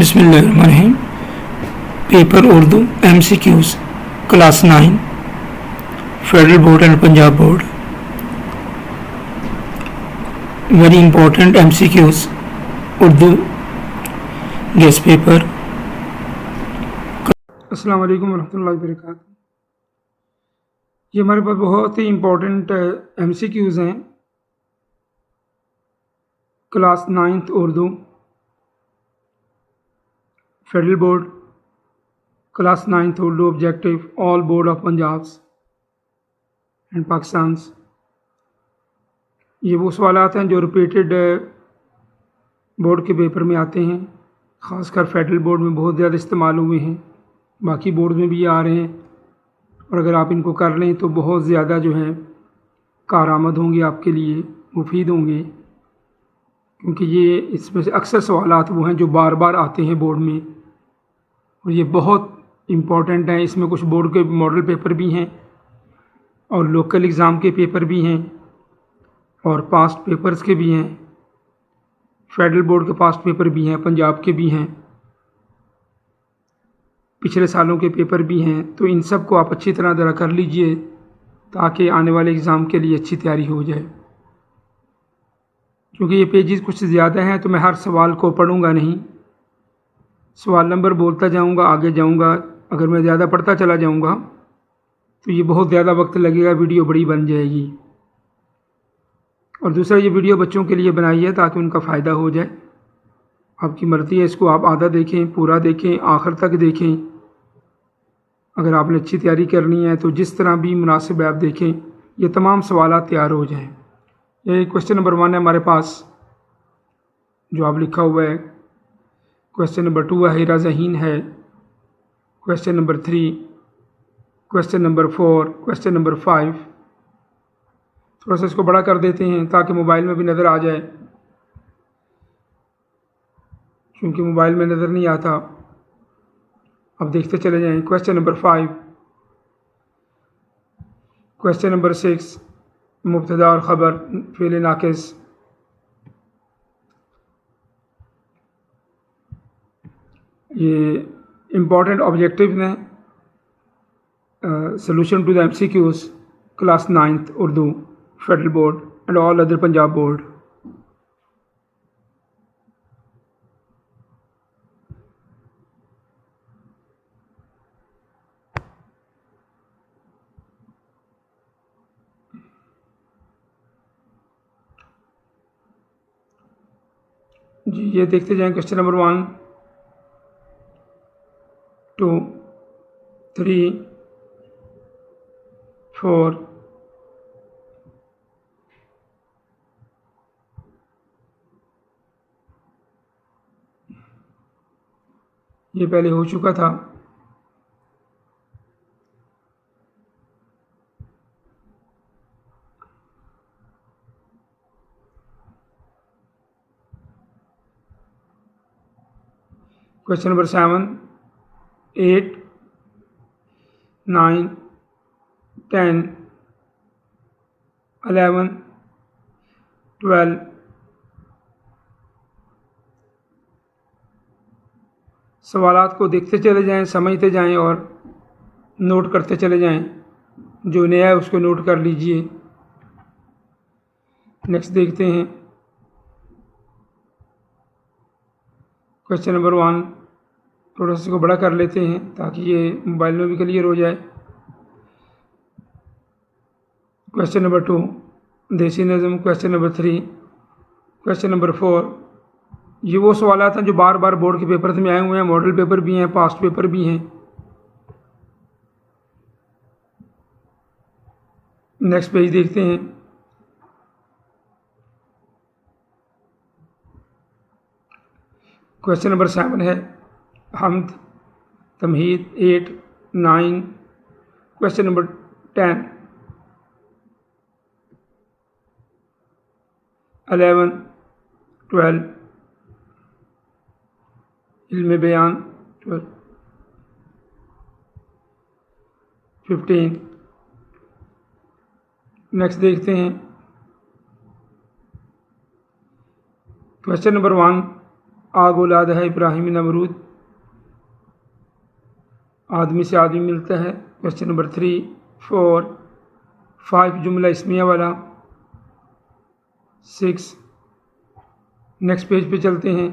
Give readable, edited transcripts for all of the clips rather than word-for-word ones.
बिस्मिल्लाहिर्रहमानिर्रहीम। Paper Urdu MCQs class 9 federal board and Punjab board. Very important MCQs Urdu guest paper. अस्सलाम वालेकुम वरहमतुल्लाहि वबरकातुहू। ये हमारे पास बहुत ही इम्पोर्टेंट MCQs हैं class 9th Urdu federal board, class 9th Urdu objective, all board of Punjab and Pakistan. ये वो सवालात हैं जो रिपीटेड बोर्ड के पेपर में आते हैं, ख़ासकर फेडरल बोर्ड में बहुत ज़्यादा इस्तेमाल हुए हैं, बाकी बोर्ड में भी ये आ रहे हैं। और अगर आप इनको कर लें तो बहुत ज़्यादा जो है कारआमद होंगे, आपके लिए मुफीद होंगे, क्योंकि ये इसमें से अक्सर सवालात वो हैं जो बार बार आते हैं बोर्ड में और ये बहुत इम्पॉर्टेंट हैं। इसमें कुछ बोर्ड के मॉडल पेपर भी हैं और लोकल एग्ज़ाम के पेपर भी हैं और पास्ट पेपर्स के भी हैं। फेडरल बोर्ड के पास्ट पेपर भी हैं, पंजाब के भी हैं, पिछले सालों के पेपर भी हैं। तो इन सब को आप अच्छी तरह ज़रा कर लीजिए ताकि आने वाले एग्ज़ाम के लिए अच्छी तैयारी हो जाए। क्योंकि ये पेजेस कुछ ज़्यादा हैं तो मैं हर सवाल को पढ़ूंगा नहीं, सवाल नंबर बोलता जाऊंगा, आगे जाऊंगा। अगर मैं ज़्यादा पढ़ता चला जाऊंगा तो ये बहुत ज़्यादा वक्त लगेगा, वीडियो बड़ी बन जाएगी। और दूसरा, ये वीडियो बच्चों के लिए बनाई है ताकि उनका फ़ायदा हो जाए। आपकी मर्ज़ी है, इसको आप आधा देखें, पूरा देखें, आखिर तक देखें। अगर आपने अच्छी तैयारी करनी है तो जिस तरह भी मुनासिब है आप देखें, ये तमाम सवालात तैयार हो जाएं। ये क्वेश्चन नंबर 1 है हमारे पास जो आप लिखा हुआ है। क्वेश्चन नंबर 2 हिरा ज़हीन है। Question number 3, question number 4, question number 5। थोड़ा सा इसको बड़ा कर देते हैं ताकि मोबाइल में भी नज़र आ जाए, क्योंकि मोबाइल में नज़र नहीं आता। अब देखते चले जाएं। क्वेश्चन नंबर 5, क्वेश्चन नंबर 6 मुब्तदा और ख़बर फ़ेल नाक़िस। ये इम्पॉर्टेंट ऑब्जेक्टिव हैं, solution to the MCQs class 9th Urdu federal board and all other Punjab board. जी, ये देखते जाएं। क्वेश्चन नंबर 1, 2, 3, 4, ये पहले हो चुका था। Question number 7, 8, 9, 10, 11, 12। सवालात को देखते चले जाएं, समझते जाएं और नोट करते चले जाएं। जो नया है उसको नोट कर लीजिए। नेक्स्ट देखते हैं। क्वेश्चन नंबर 1 थोड़ा सा इसको बड़ा कर लेते हैं ताकि ये मोबाइल में भी क्लियर हो जाए। क्वेश्चन नंबर 2 देसी नज़म। Question number 3, question number 4। ये वो सवालात हैं जो बार बार बोर्ड के पेपर में आए हुए हैं, मॉडल पेपर भी हैं, पास्ट पेपर भी हैं। नेक्स्ट पेज देखते हैं। क्वेश्चन नंबर 7 है हम्द तमहीद 8, 9। क्वेश्चन नंबर 10, 11, 12 इल्म बयान 12, 15। नेक्स्ट देखते हैं। क्वेश्चन नंबर 1 आग औलाद है इब्राहिम नमरूद, आदमी से आदमी मिलता है। क्वेश्चन नंबर 3, 4, 5 जुमला इस्मिया वाला। 6, नेक्स्ट पेज पे चलते हैं।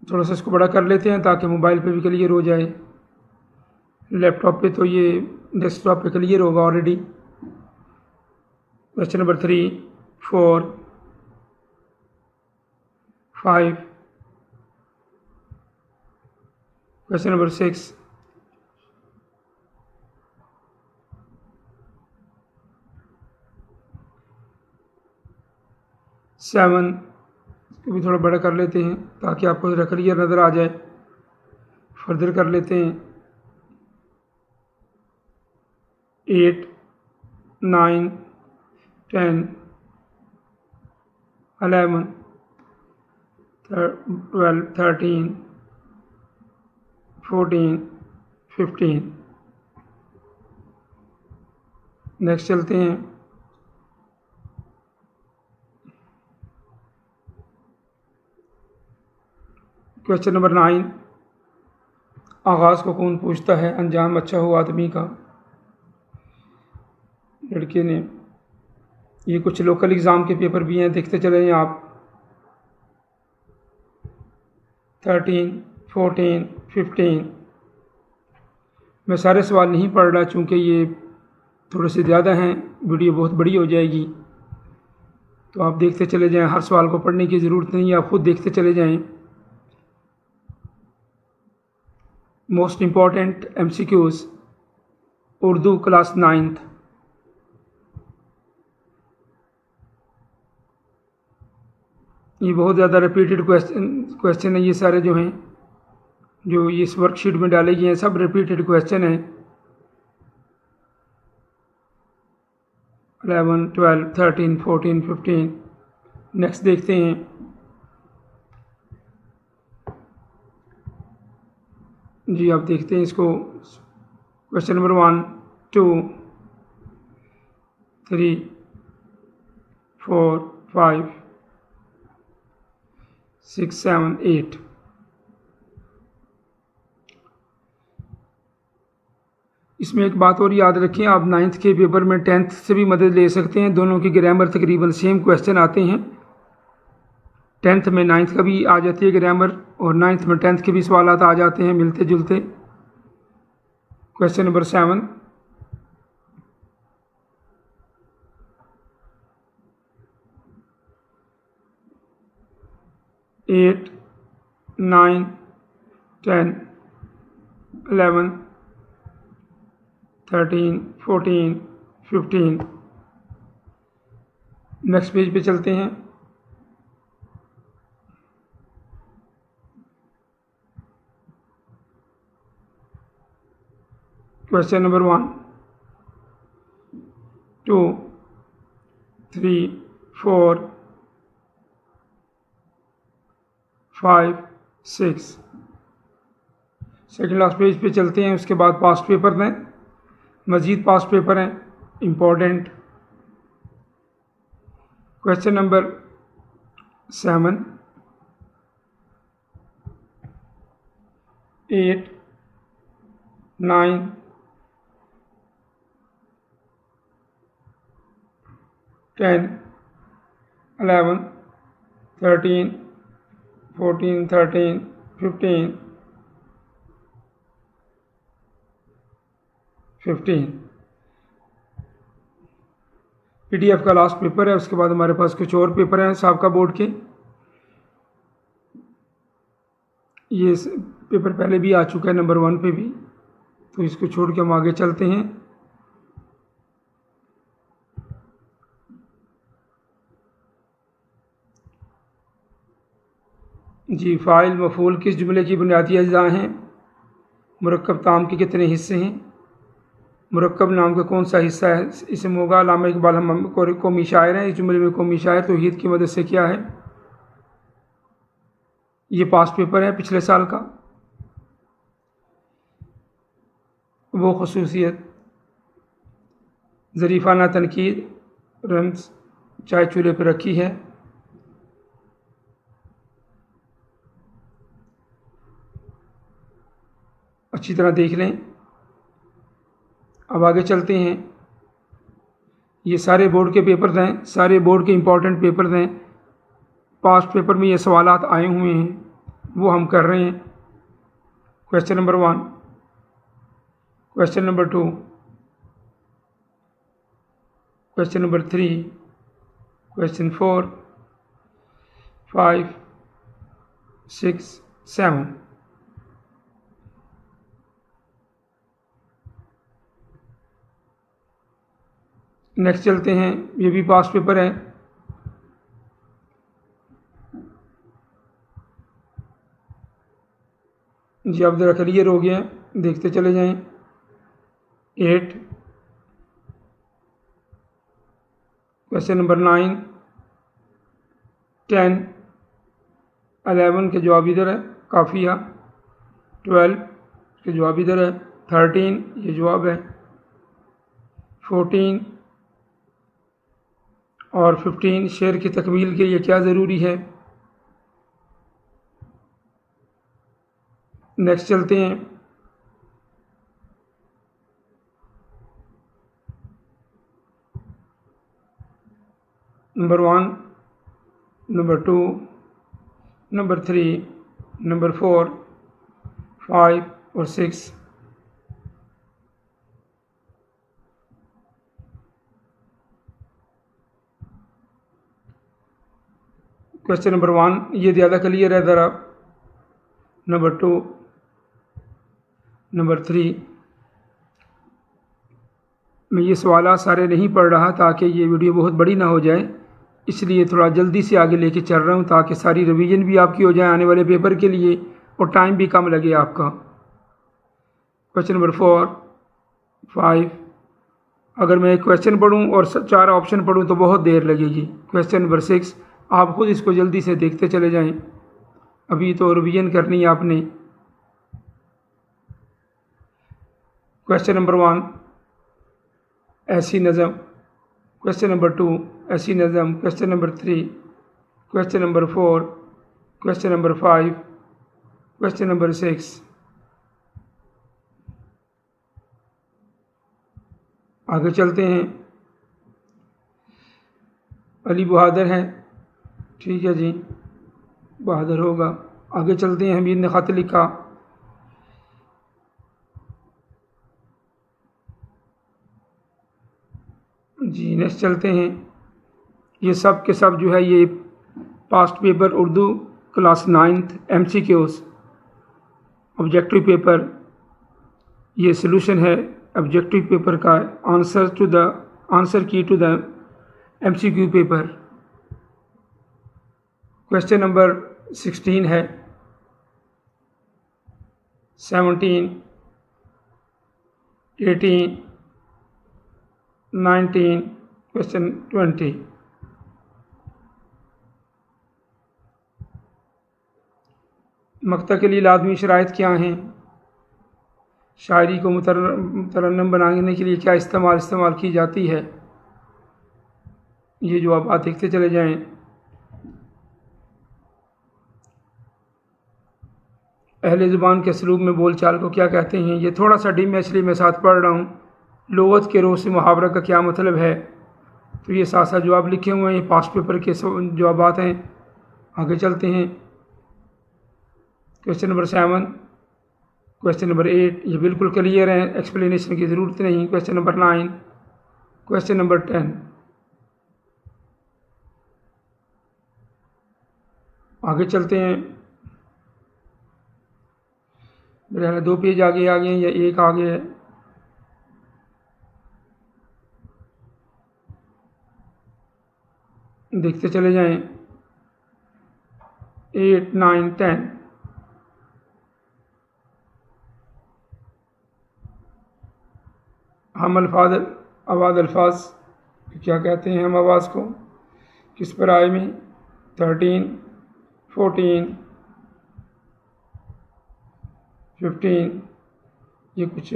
थोड़ा सा इसको बड़ा कर लेते हैं ताकि मोबाइल पे भी क्लियर हो जाए। लैपटॉप पे तो ये डेस्कटॉप पे क्लियर होगा already. Question number 3, 4, 5, question number 6, 7, इसको भी थोड़ा बड़ा कर लेते हैं ताकि आपको ज़रा क्लियर नज़र आ जाए। फर्दर कर लेते हैं। 8, 9, 10, 11, 12, 13, 14, 15। नेक्स्ट चलते हैं। क्वेश्चन नंबर 9, आगाज़ को कौन पूछता है, अंजाम अच्छा हो आदमी का, लड़के ने। ये कुछ लोकल एग्ज़ाम के पेपर भी हैं, देखते चले आप। 13, 14, 15। मैं सारे सवाल नहीं पढ़ रहा चूँकि ये थोड़े से ज़्यादा हैं, वीडियो बहुत बड़ी हो जाएगी, तो आप देखते चले जाएं। हर सवाल को पढ़ने की ज़रूरत नहीं है, आप खुद देखते चले जाएं। Most important MCQs Urdu class 9th। ये बहुत ज़्यादा रिपीटेड क्वेश्चन है। ये सारे जो हैं, जो इस वर्कशीट में डाले गए हैं, सब रिपीटेड क्वेश्चन हैं। 11, 12, 13, 14, 15। नेक्स्ट देखते हैं। जी आप देखते हैं इसको। Question number 1, 2, 3, 4, 5, 6, 7, 8। इसमें एक बात और याद रखें, आप 9th के पेपर में 10th से भी मदद ले सकते हैं। दोनों की ग्रामर तकरीबन सेम क्वेश्चन आते हैं। 10th में 9th का भी आ जाती है ग्रामर, और 9th में 10th के भी सवाल आ जाते हैं मिलते जुलते। Question number 7, 8, 9, 10, 11, 13, 14, 15। नेक्स्ट पेज पे चलते हैं। Question number 1, 2, 3, 4, 5, 6। Second last page पे चलते हैं। उसके बाद पास्ट पेपर में मज़ीद पास्ट पेपर हैं इम्पोर्टेंट। Question number 7, 8, 9, 10, 11, 13, 14, 13, 15, 15। PDF का लास्ट पेपर है। उसके बाद हमारे पास कुछ और पेपर हैं साबका बोर्ड के। ये पेपर पहले भी आ चुका है नंबर 1 पे भी, तो इसको छोड़ के हम आगे चलते हैं। जी, फ़ाइल मफ़ूल किस जुमले की बुनियादी अज़्ज़ा हैं? मुरक्कब ताम के कितने हिस्से हैं? मुरक्कब नाम का कौन सा हिस्सा है? इसम होगा। अल्लामा इकबाल हम कौमी शायर हैं। इस जुमले में कौमी शायर तौहीद की मदद से क्या है? ये पास्ट पेपर है पिछले साल का। वो खसूसियत ज़रीफ़ाना तनकीद रम्स चाय चूल्हे पर रखी है। अच्छी तरह देख लें। अब आगे चलते हैं। ये सारे बोर्ड के पेपर्स हैं, सारे बोर्ड के इम्पोर्टेंट पेपर्स हैं। पास्ट पेपर में ये सवालात आए हुए हैं, वो हम कर रहे हैं। Question number 1, question number 2, question number 3, question 4, 5, 6, 7। Next चलते हैं। ये भी पास्ट पेपर है। जी अब ज़रा क्लियर हो गया, देखते चले जाएं। 8, क्वेश्चन नंबर 9, 10, 11 के जवाब इधर है, काफ़िया। 12 के जवाब इधर है। 13 ये जवाब है। 14 और 15 शेर की तकमील के लिए क्या ज़रूरी है। नेक्स्ट चलते हैं। नंबर 1, नंबर 2, नंबर 3, नंबर 4, 5 और 6। क्वेश्चन नंबर 1 ये ज़्यादा क्लियर है ज़रा। नंबर 2, नंबर 3 मैं ये सवाल सारे नहीं पढ़ रहा ताकि ये वीडियो बहुत बड़ी ना हो जाए, इसलिए थोड़ा जल्दी से आगे लेके चल रहा हूँ ताकि सारी रिवीजन भी आपकी हो जाए आने वाले पेपर के लिए और टाइम भी कम लगे आपका। क्वेश्चन नंबर 4, 5 अगर मैं एक क्वेश्चन पढ़ूँ और 4 ऑप्शन पढ़ूँ तो बहुत देर लगेगी। क्वेश्चन नंबर 6 आप खुद इसको जल्दी से देखते चले जाएं, अभी तो रिवीजन करनी है आपने। क्वेश्चन नंबर 1 ऐसी नज़म। क्वेश्चन नंबर 2 ऐसी नज़म। Question number 3, question number 4, question number 5, question number 6। आगे चलते हैं। अली बहादुर है, ठीक है जी, बहादुर होगा। आगे चलते हैं। हमीद ने ख़त लिखा। जी नेक्स्ट चलते हैं। ये सब के सब जो है ये past paper Urdu class 9th MCQs objective paper, ये सलूशन है ऑब्जेक्टिव पेपर का, answer key to the MCQ paper. Question number 16 है, 17, 18, 19, क्वेश्चन 20। मक्ता के लिए लाजमी शराइत क्या हैं। शायरी को मुतरन्नम बनाने के लिए क्या इस्तेमाल की जाती है। ये जवाब देखते चले जाएं। अहले ज़ुबान के असलूब में बोल चाल को क्या कहते हैं। ये थोड़ा सा डीम है इसलिए मैं साथ पढ़ रहा हूँ। लुग़त के रोज़ से मुहावरा का क्या मतलब है, तो ये साथ साथ जवाब लिखे हुए हैं। ये पास्ट पेपर के जवाब हैं। आगे चलते हैं। क्वेश्चन नंबर 7, क्वेश्चन नंबर 8 ये बिल्कुल क्लियर है, एक्सप्लेनेशन की ज़रूरत नहीं। Question number 9, question number 10। आगे चलते हैं। मेरे 2 पेज आगे आ गए हैं या एक आगे है। देखते चले जाएं। 8, 9, 10। हम आवाज़ अल्फाज क्या कहते हैं। हम आवाज़ को किस पर आए में 13, 14, 15 ये कुछ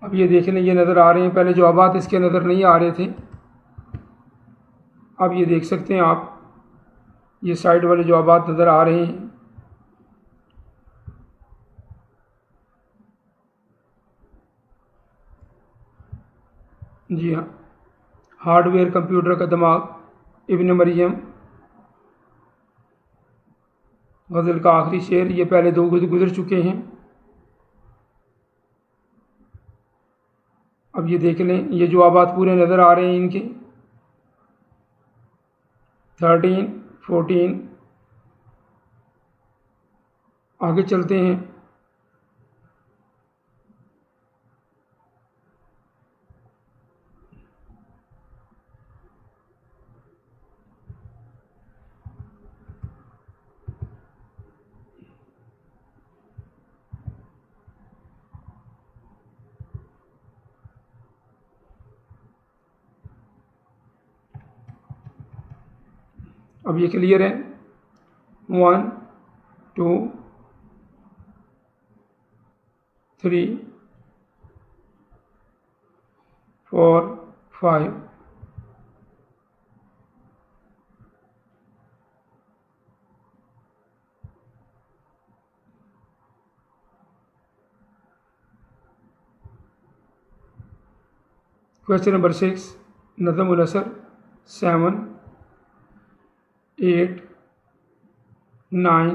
अब ये देख लें, ये नज़र आ रहे हैं, पहले जवाबात इसके नज़र नहीं आ रहे थे, अब ये देख सकते हैं आप, ये साइड वाले जवाबात नज़र आ रहे हैं। जी हाँ, हार्डवेयर कंप्यूटर का दिमाग, इब्न मरियम, गज़ल का आखिरी शेर, ये पहले दो गुजर चुके हैं। अब ये देख लें, ये जवाबात पूरे नज़र आ रहे हैं इनके, 13, 14। आगे चलते हैं। अब ये क्लियर है, 1, 2, 3, 4, 5। क्वेश्चन नंबर 6, नज़म उल असर, 7, 8, 9,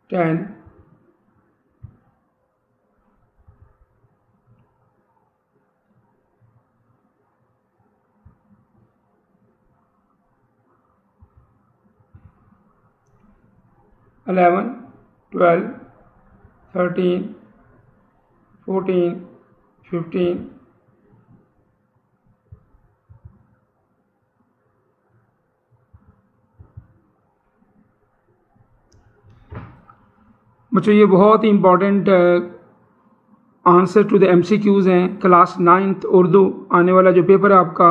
10। Eleven, 12, 13, 14, 15। बच्चों ये बहुत ही important answer to the MCQs हैं। क्लास 9th उर्दू आने वाला जो पेपर है आपका,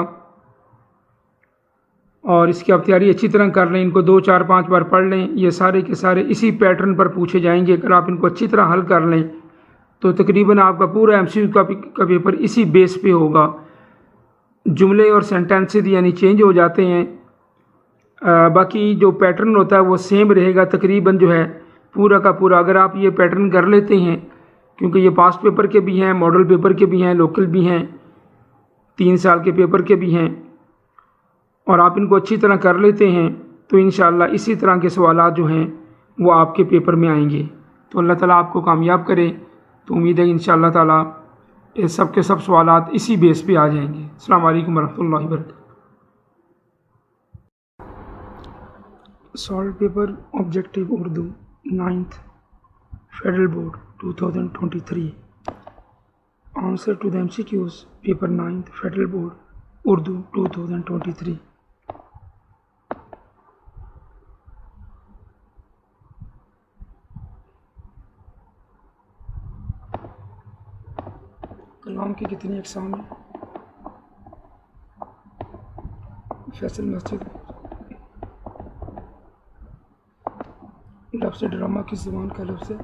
और इसकी आप तैयारी अच्छी तरह कर लें, इनको 2, 4, 5 बार पढ़ लें। ये सारे के सारे इसी पैटर्न पर पूछे जाएंगे। अगर आप इनको अच्छी तरह हल कर लें तो तकरीबन आपका पूरा MCQ का पेपर इसी बेस पे होगा। जुमले और सेंटेंसेस यानी चेंज हो जाते हैं, बाकी जो पैटर्न होता है वो सेम रहेगा तकरीबन जो है पूरा का पूरा। अगर आप ये पैटर्न कर लेते हैं, क्योंकि ये पास्ट पेपर के भी हैं, मॉडल पेपर के भी हैं, लोकल भी हैं, 3 साल के पेपर के भी हैं, और आप इनको अच्छी तरह कर लेते हैं तो इंशाअल्लाह इसी तरह के सवालात जो हैं वो आपके पेपर में आएंगे। तो अल्लाह ताला आपको कामयाब करे। तो उम्मीद है इंशाअल्लाह ताला ये सब के सब सवालात इसी बेस पे आ जाएंगे। अस्सलाम वालेकुम रहमतुल्लाहि व बरकातहू। Solve paper objective Urdu 9th federal board 2023। Answer to the MCQs paper 9th federal board Urdu 2023। कलाम की कितनी अक़साम है? फैसल मस्जिद। लफ्ज़ ड्रामा किस ज़ुबान का लफ्ज़ है?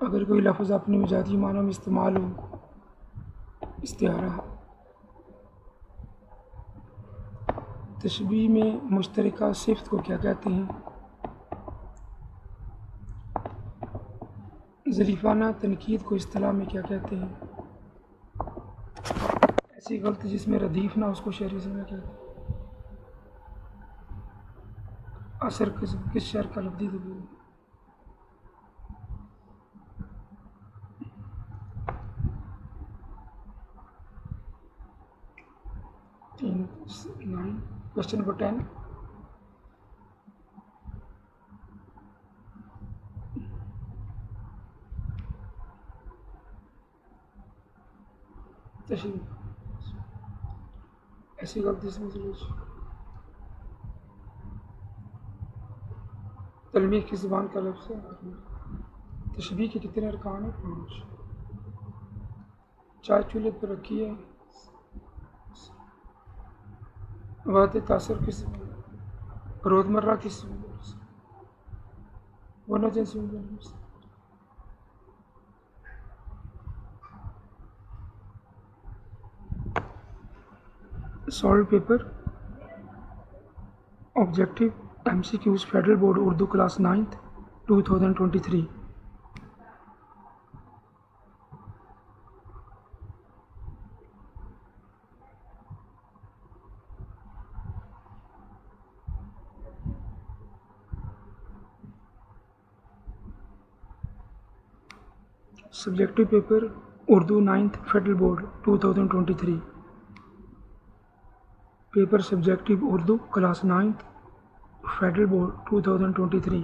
अगर कोई लफ्ज़ अपने मजाजी मानों में इस्तेमाल हो, इस्तिआरा। तशबीह में मुश्तरका सिफ़त को क्या कहते हैं? ज़रीफ़ाना तनकीद को इस्तिलाह में क्या कहते हैं? ऐसी गलती जिसमें रदीफ़ ना उसको शहरी से क्या कहते हैं? असर किस शहर का लफ्ज़ी ज़बूर? 9। Question number 10। ऐसी गलती से तलमीह की ज़ुबान का लफ्ज़ है। तशबीह के कितने अरकान हैं? 5। चाय चूल्हे पर रखी है। वात तासर किस रोज़मर्रा किस वरना जैसे solve paper objective MCQs federal board Urdu class 9th 2023। Subjective paper Urdu 9th federal board 2023। Paper subjective Urdu class 9th federal board 2023।